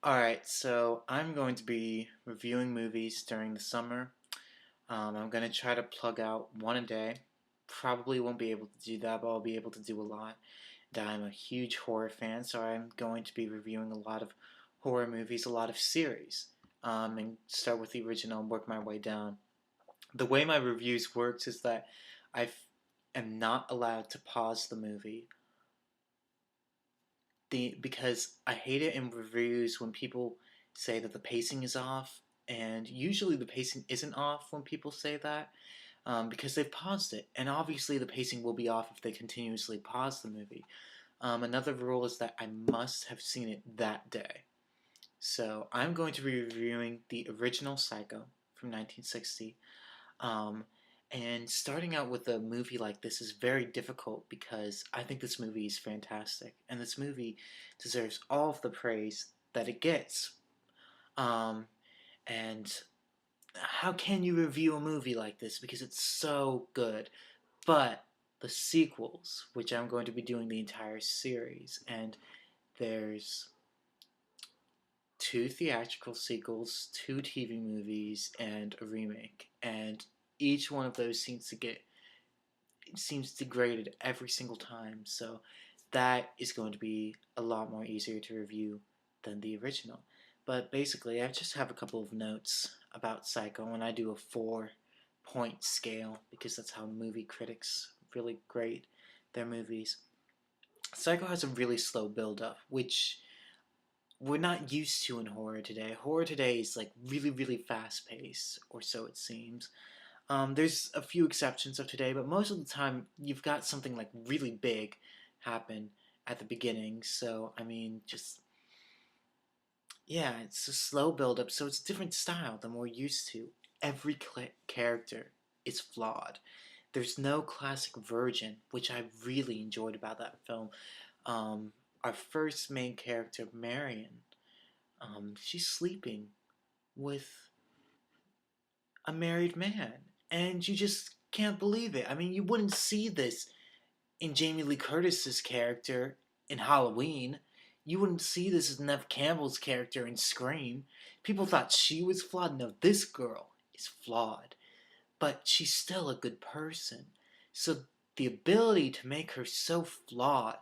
Alright, so I'm going to be reviewing movies during the summer. I'm going to try to plug out one a day. Probably won't be able to do that, but I'll be able to do a lot. And I'm a huge horror fan, so I'm going to be reviewing a lot of horror movies, a lot of series. And start with the original and work my way down. The way my reviews works is that I am not allowed to pause the movie because I hate it in reviews when people say that the pacing is off, and usually the pacing isn't off when people say that because they've paused it, and obviously the pacing will be off if they continuously pause the movie. Another rule is that I must have seen it that day. So I'm going to be reviewing the original Psycho from 1960. Um, and starting out with a movie like this is very difficult because I think this movie is fantastic, and this movie deserves all of the praise that it gets. Um, and how can you review a movie like this because it's so good? But the sequels, which I'm going to be doing the entire series, and there's two theatrical sequels, two TV movies, and a remake, and each one of those seems degraded every single time. So that is going to be a lot more easier to review than the original. But basically, I just have a couple of notes about Psycho, and I do a 4-point scale because that's how movie critics really grade their movies. Psycho has a really slow build up, which we're not used to in horror today. Horror today is like really, really fast paced, or so it seems. There's a few exceptions of today, but most of the time you've got something like really big happen at the beginning. So, I mean, just, yeah, it's a slow build up, so it's a different style than we're used to. Every character is flawed. There's no classic virgin, which I really enjoyed about that film. Um, our first main character, Marion, she's sleeping with a married man, and you just can't believe it. I mean, you wouldn't see this in Jamie Lee Curtis's character in Halloween. You wouldn't see this in Neve Campbell's character in Scream. People thought she was flawed. No, this girl is flawed, but she's still a good person. So the ability to make her so flawed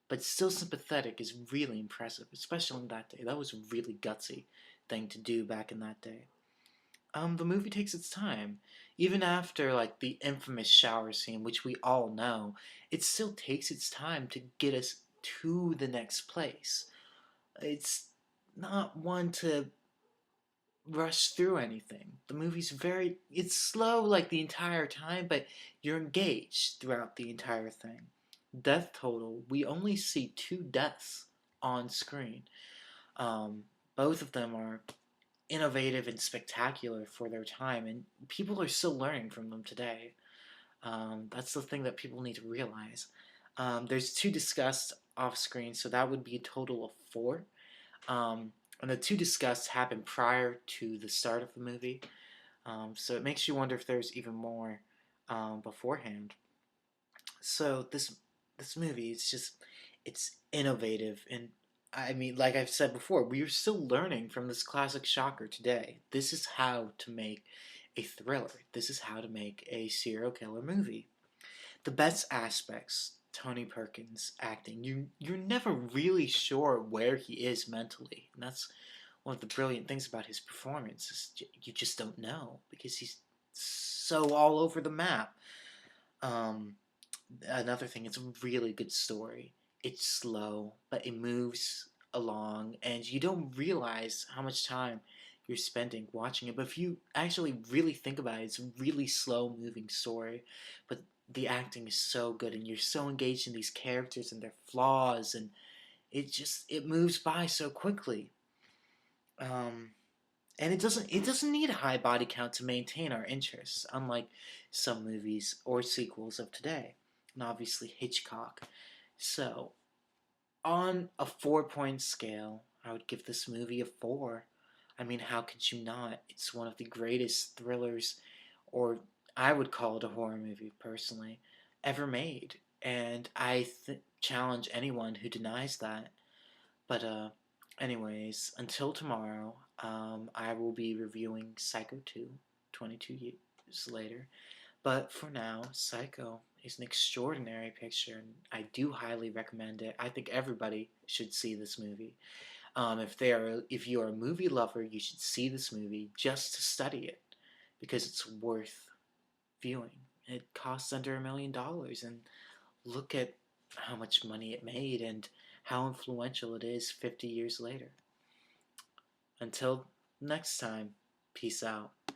but still sympathetic is really impressive, especially in that day. That was a really gutsy thing to do back in that day. The movie takes its time. Even after, like, the infamous shower scene, which we all know, it still takes its time to get us to the next place. It's not one to rush through anything. The movie's it's slow, like, the entire time, but you're engaged throughout the entire thing. Death total, we only see 2 deaths on screen. Both of them are innovative and spectacular for their time, and people are still learning from them today. That's the thing that people need to realize. There's 2 discussed off screen, so that would be a total of 4. And the 2 discussed happen prior to the start of the movie, so it makes you wonder if there's even more beforehand. So this movie, it's innovative, and I mean, like I've said before, we are still learning from this classic shocker today. This is how to make a thriller. This is how to make a serial killer movie. The best aspects, Tony Perkins acting. You're never really sure where he is mentally, and that's one of the brilliant things about his performance. Is you just don't know because he's so all over the map. Um, Another thing, it's a really good story. It's slow, but it moves along, and you don't realize how much time you're spending watching it. But if you actually really think about it, it's a really slow moving story, but the acting is so good, and you're so engaged in these characters and their flaws, and it moves by so quickly. Um, and it doesn't need a high body count to maintain our interests, unlike some movies or sequels of today, and obviously Hitchcock. So, on a 4-point scale, I would give this movie a 4. I mean, how could you not? It's one of the greatest thrillers, or I would call it a horror movie personally, ever made. And I challenge anyone who denies that. But Anyways, until tomorrow, I will be reviewing Psycho 2, 22 years later. But for now, Psycho is an extraordinary picture, and I do highly recommend it. I think everybody should see this movie. If you are a movie lover, you should see this movie just to study it because it's worth viewing. It costs under $1 million, and look at how much money it made and how influential it is 50 years later. Until next time, peace out.